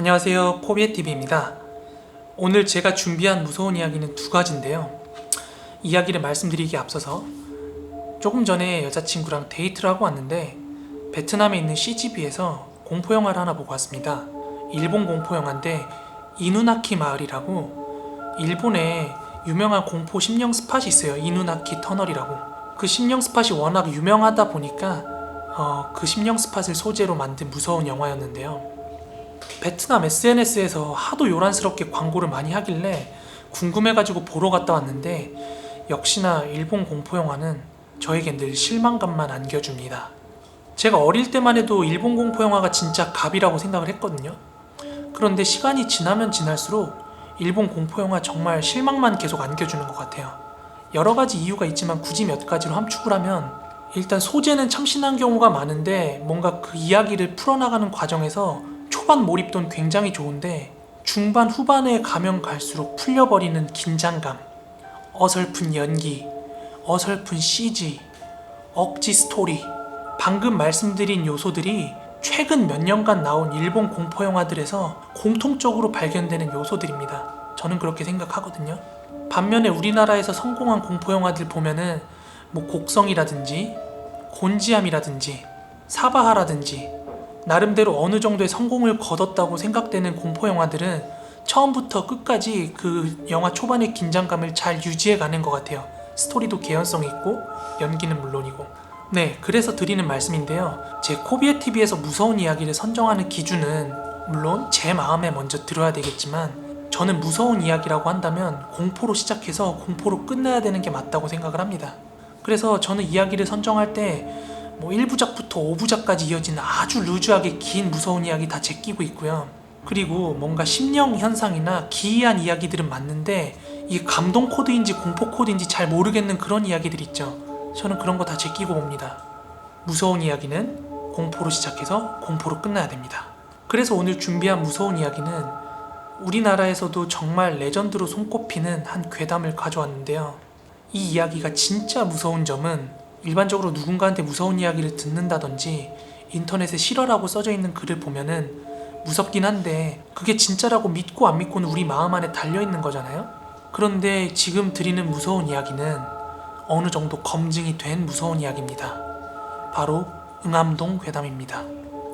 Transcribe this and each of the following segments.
안녕하세요, 코비에TV입니다. 오늘 제가 준비한 무서운 이야기는 두 가지인데요. 이야기를 말씀드리기에 앞서서 조금 전에 여자친구랑 데이트를 하고 왔는데 베트남에 있는 CGV에서 공포영화를 하나 보고 왔습니다. 일본 공포영화인데 이누나키 마을이라고 일본에 유명한 공포 심령 스팟이 있어요. 이누나키 터널이라고. 그 심령 스팟이 워낙 유명하다 보니까 그 심령 스팟을 소재로 만든 무서운 영화였는데요. 베트남 SNS에서 하도 요란스럽게 광고를 많이 하길래 궁금해가지고 보러 갔다 왔는데 역시나 일본 공포영화는 저에겐 늘 실망감만 안겨줍니다. 제가 어릴 때만 해도 일본 공포영화가 진짜 갑이라고 생각을 했거든요. 그런데 시간이 지나면 지날수록 일본 공포영화 정말 실망만 계속 안겨주는 것 같아요. 여러 가지 이유가 있지만 굳이 몇 가지로 함축을 하면 일단 소재는 참신한 경우가 많은데 뭔가 그 이야기를 풀어나가는 과정에서 초반 몰입도는 굉장히 좋은데 중반 후반에 가면 갈수록 풀려버리는 긴장감, 어설픈 연기, 어설픈 CG, 억지 스토리, 방금 말씀드린 요소들이 최근 몇 년간 나온 일본 공포영화들에서 공통적으로 발견되는 요소들입니다. 저는 그렇게 생각하거든요. 반면에 우리나라에서 성공한 공포영화들 보면은 뭐 곡성이라든지 곤지암이라든지 사바하라든지 나름대로 어느 정도의 성공을 거뒀다고 생각되는 공포영화들은 처음부터 끝까지 그 영화 초반의 긴장감을 잘 유지해가는 것 같아요. 스토리도 개연성이 있고 연기는 물론이고. 네, 그래서 드리는 말씀인데요. 제 코비에TV에서 무서운 이야기를 선정하는 기준은 물론 제 마음에 먼저 들어야 되겠지만 저는 무서운 이야기라고 한다면 공포로 시작해서 공포로 끝내야 되는 게 맞다고 생각을 합니다. 그래서 저는 이야기를 선정할 때 1부작부터 5부작까지 이어지는 아주 루즈하게 긴 무서운 이야기 다 제끼고 있고요. 그리고 뭔가 심령 현상이나 기이한 이야기들은 맞는데 이게 감동 코드인지 공포 코드인지 잘 모르겠는 그런 이야기들 있죠. 저는 그런 거 다 제끼고 봅니다. 무서운 이야기는 공포로 시작해서 공포로 끝나야 됩니다. 그래서 오늘 준비한 무서운 이야기는 우리나라에서도 정말 레전드로 손꼽히는 한 괴담을 가져왔는데요. 이 이야기가 진짜 무서운 점은 일반적으로 누군가한테 무서운 이야기를 듣는다든지 인터넷에 실화라고 써져 있는 글을 보면은 무섭긴 한데 그게 진짜라고 믿고 안 믿고는 우리 마음 안에 달려있는 거잖아요. 그런데 지금 드리는 무서운 이야기는 어느 정도 검증이 된 무서운 이야기입니다. 바로 응암동 괴담입니다.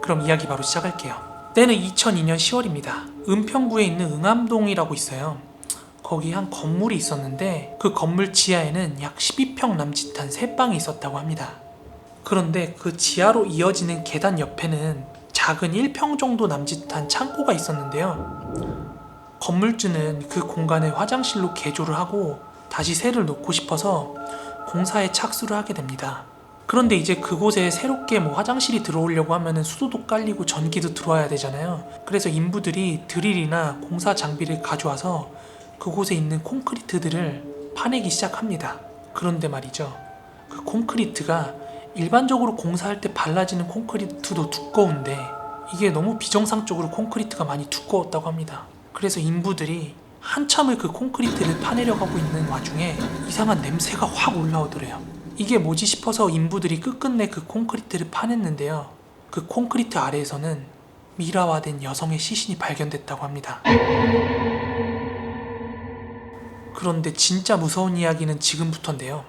그럼 이야기 바로 시작할게요. 때는 2002년 10월입니다. 은평구에 있는 응암동이라고 있어요. 거기 한 건물이 있었는데 그 건물 지하에는 약 12평 남짓한 세 방이 있었다고 합니다. 그런데 그 지하로 이어지는 계단 옆에는 작은 1평 정도 남짓한 창고가 있었는데요. 건물주는 그 공간을 화장실로 개조를 하고 다시 새를 놓고 싶어서 공사에 착수를 하게 됩니다. 그런데 이제 그곳에 새롭게 화장실이 들어오려고 하면은 수도도 깔리고 전기도 들어와야 되잖아요. 그래서 인부들이 드릴이나 공사 장비를 가져와서 그곳에 있는 콘크리트들을 파내기 시작합니다. 그런데 말이죠. 그 콘크리트가 일반적으로 공사할 때 발라지는 콘크리트도 두꺼운데 이게 너무 비정상적으로 콘크리트가 많이 두꺼웠다고 합니다. 그래서 인부들이 한참을 그 콘크리트를 파내려 가고 있는 와중에 이상한 냄새가 확 올라오더래요. 이게 뭐지 싶어서 인부들이 끝끝내 그 콘크리트를 파냈는데요. 그 콘크리트 아래에서는 미라화된 여성의 시신이 발견됐다고 합니다. 그런데 진짜 무서운 이야기는 지금부터인데요.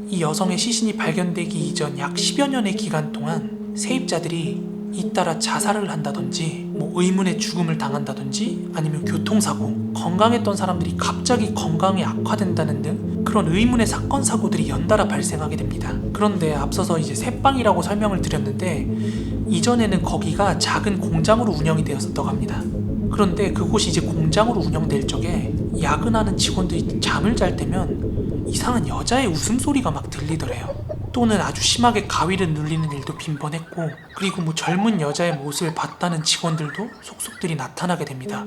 이 여성의 시신이 발견되기 이전 약 10여 년의 기간 동안 세입자들이 잇따라 자살을 한다든지 의문의 죽음을 당한다든지 아니면 교통사고, 건강했던 사람들이 갑자기 건강이 악화된다는 등 그런 의문의 사건 사고들이 연달아 발생하게 됩니다. 그런데 앞서서 이제 새빵이라고 설명을 드렸는데 이전에는 거기가 작은 공장으로 운영이 되었었다고 합니다. 그런데 그곳이 이제 공장으로 운영될 적에 야근하는 직원들이 잠을 잘 때면 이상한 여자의 웃음소리가 막 들리더래요. 또는 아주 심하게 가위를 눌리는 일도 빈번했고, 그리고 젊은 여자의 모습을 봤다는 직원들도 속속들이 나타나게 됩니다.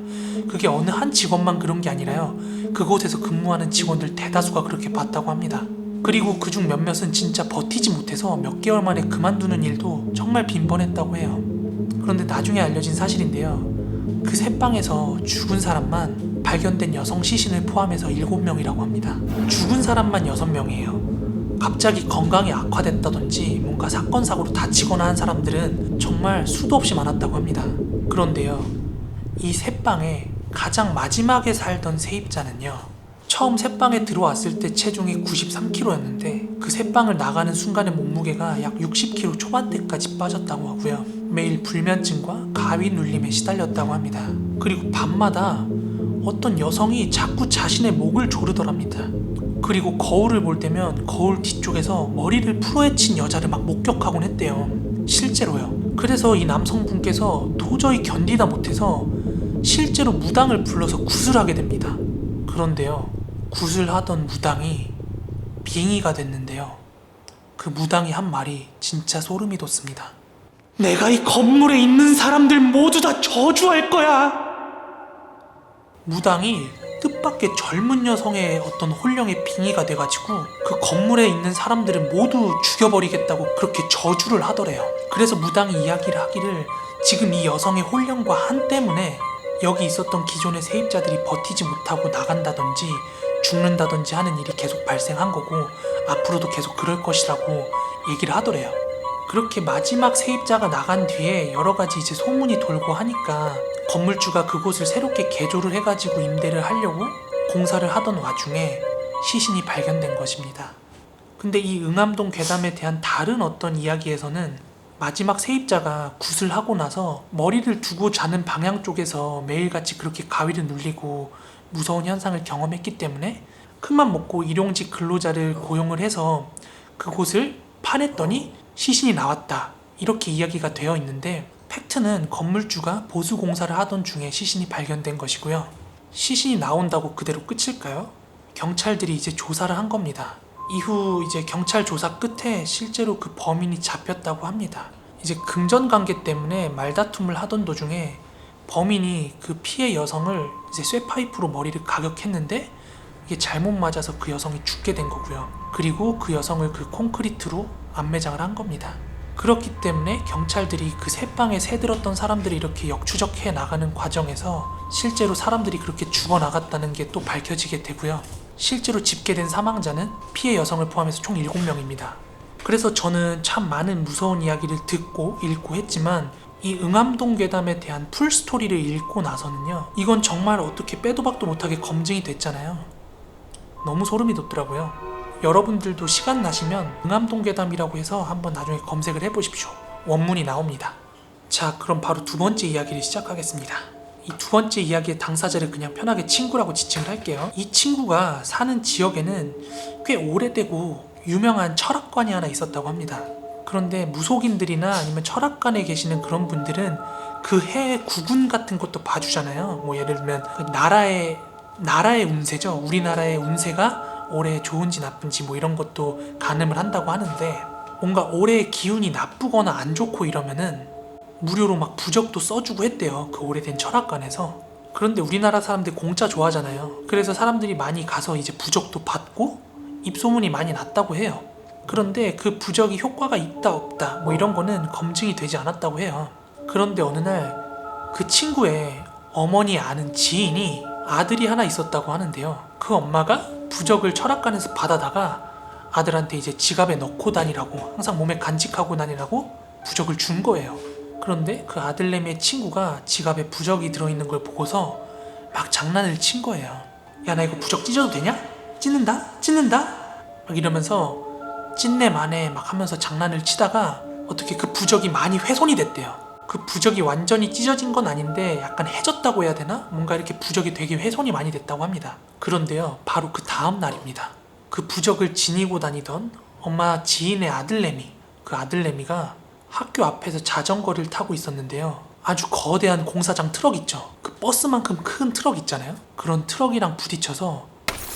그게 어느 한 직원만 그런 게 아니라요. 그곳에서 근무하는 직원들 대다수가 그렇게 봤다고 합니다. 그리고 그중 몇몇은 진짜 버티지 못해서 몇 개월 만에 그만두는 일도 정말 빈번했다고 해요. 그런데 나중에 알려진 사실인데요. 그 새 방에서 죽은 사람만 발견된 여성 시신을 포함해서 7명이라고 합니다. 죽은 사람만 6명이에요. 갑자기 건강이 악화됐다든지 뭔가 사건 사고로 다치거나 한 사람들은 정말 수도 없이 많았다고 합니다. 그런데요, 이 새방에 가장 마지막에 살던 세입자는요, 처음 새방에 들어왔을 때 체중이 93kg였는데 그 새방을 나가는 순간의 몸무게가 약 60kg 초반대까지 빠졌다고 하고요. 매일 불면증과 가위 눌림에 시달렸다고 합니다. 그리고 밤마다 어떤 여성이 자꾸 자신의 목을 조르더랍니다. 그리고 거울을 볼 때면 거울 뒤쪽에서 머리를 풀어헤친 여자를 막 목격하곤 했대요. 실제로요. 그래서 이 남성분께서 도저히 견디다 못해서 실제로 무당을 불러서 구슬하게 됩니다. 그런데요, 구슬하던 무당이 빙의가 됐는데요, 그 무당이 한 말이 진짜 소름이 돋습니다. 내가 이 건물에 있는 사람들 모두 다 저주할 거야. 무당이 뜻밖의 젊은 여성의 어떤 혼령에 빙의가 돼가지고 그 건물에 있는 사람들을 모두 죽여버리겠다고 그렇게 저주를 하더래요. 그래서 무당이 이야기를 하기를 지금 이 여성의 혼령과 한 때문에 여기 있었던 기존의 세입자들이 버티지 못하고 나간다든지 죽는다든지 하는 일이 계속 발생한 거고 앞으로도 계속 그럴 것이라고 얘기를 하더래요. 그렇게 마지막 세입자가 나간 뒤에 여러 가지 이제 소문이 돌고 하니까 건물주가 그곳을 새롭게 개조를 해가지고 임대를 하려고 공사를 하던 와중에 시신이 발견된 것입니다. 근데 이 응암동 괴담에 대한 다른 어떤 이야기에서는 마지막 세입자가 구슬하고 나서 머리를 두고 자는 방향 쪽에서 매일같이 그렇게 가위를 눌리고 무서운 현상을 경험했기 때문에 큰맘 먹고 일용직 근로자를 고용을 해서 그곳을 파냈더니 시신이 나왔다, 이렇게 이야기가 되어 있는데, 팩트는 건물주가 보수 공사를 하던 중에 시신이 발견된 것이고요. 시신이 나온다고 그대로 끝일까요? 경찰들이 이제 조사를 한 겁니다. 이후 이제 경찰 조사 끝에 실제로 그 범인이 잡혔다고 합니다. 이제 금전관계 때문에 말다툼을 하던 도중에 범인이 그 피해 여성을 이제 쇠파이프로 머리를 가격했는데 이게 잘못 맞아서 그 여성이 죽게 된 거고요. 그리고 그 여성을 그 콘크리트로 안매장을 한 겁니다. 그렇기 때문에 경찰들이 그 새방에 새들었던 사람들이 이렇게 역추적해 나가는 과정에서 실제로 사람들이 그렇게 죽어나갔다는 게 또 밝혀지게 되고요. 실제로 집계된 사망자는 피해 여성을 포함해서 총 7명입니다. 그래서 저는 참 많은 무서운 이야기를 듣고 읽고 했지만 이 응암동 괴담에 대한 풀스토리를 읽고 나서는요, 이건 정말 어떻게 빼도 박도 못하게 검증이 됐잖아요. 너무 소름이 돋더라고요. 여러분들도 시간 나시면 응암동 괴담이라고 해서 한번 나중에 검색을 해보십시오. 원문이 나옵니다. 자, 그럼 바로 두 번째 이야기를 시작하겠습니다. 이 두 번째 이야기의 당사자를 그냥 편하게 친구라고 지칭을 할게요. 이 친구가 사는 지역에는 꽤 오래되고 유명한 철학관이 하나 있었다고 합니다. 그런데 무속인들이나 아니면 철학관에 계시는 그런 분들은 그 해의 구군 같은 것도 봐주잖아요. 뭐 예를 들면 그 나라의 운세죠. 우리나라의 운세가 올해 좋은지 나쁜지 뭐 이런 것도 가늠을 한다고 하는데, 뭔가 올해의 기운이 나쁘거나 안 좋고 이러면은 무료로 막 부적도 써주고 했대요, 그 오래된 철학관에서. 그런데 우리나라 사람들 공짜 좋아하잖아요. 그래서 사람들이 많이 가서 이제 부적도 받고 입소문이 많이 났다고 해요. 그런데 그 부적이 효과가 있다 없다 뭐 이런 거는 검증이 되지 않았다고 해요. 그런데 어느 날 그 친구의 어머니 아는 지인이 아들이 하나 있었다고 하는데요. 그 엄마가 부적을 철학관에서 받아다가 아들한테 이제 지갑에 넣고 다니라고, 항상 몸에 간직하고 다니라고 부적을 준 거예요. 그런데 그 아들내미의 친구가 지갑에 부적이 들어있는 걸 보고서 막 장난을 친 거예요. 야, 나 이거 부적 찢어도 되냐? 찢는다? 막 이러면서 찢네 마네 막 하면서 장난을 치다가 어떻게 그 부적이 많이 훼손이 됐대요. 그 부적이 완전히 찢어진 건 아닌데 약간 해졌다고 해야 되나? 뭔가 이렇게 부적이 되게 훼손이 많이 됐다고 합니다. 그런데요, 바로 그 다음 날입니다. 그 부적을 지니고 다니던 엄마 지인의 아들내미, 그 아들내미가 학교 앞에서 자전거를 타고 있었는데요, 아주 거대한 공사장 트럭 있죠? 그 버스만큼 큰 트럭 있잖아요? 그런 트럭이랑 부딪혀서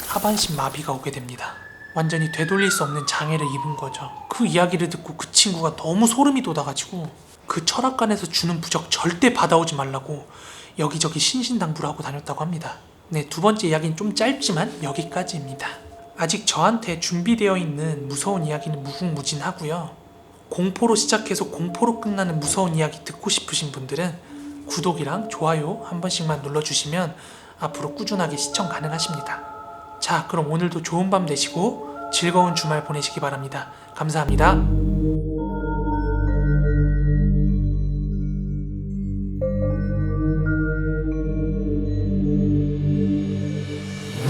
하반신 마비가 오게 됩니다. 완전히 되돌릴 수 없는 장애를 입은 거죠. 그 이야기를 듣고 그 친구가 너무 소름이 돋아가지고 그 철학관에서 주는 부적 절대 받아오지 말라고 여기저기 신신당부를 하고 다녔다고 합니다. 네, 두 번째 이야기는 좀 짧지만 여기까지입니다. 아직 저한테 준비되어 있는 무서운 이야기는 무궁무진하고요. 공포로 시작해서 공포로 끝나는 무서운 이야기 듣고 싶으신 분들은 구독이랑 좋아요 한 번씩만 눌러주시면 앞으로 꾸준하게 시청 가능하십니다. 자, 그럼 오늘도 좋은 밤 되시고 즐거운 주말 보내시기 바랍니다. 감사합니다.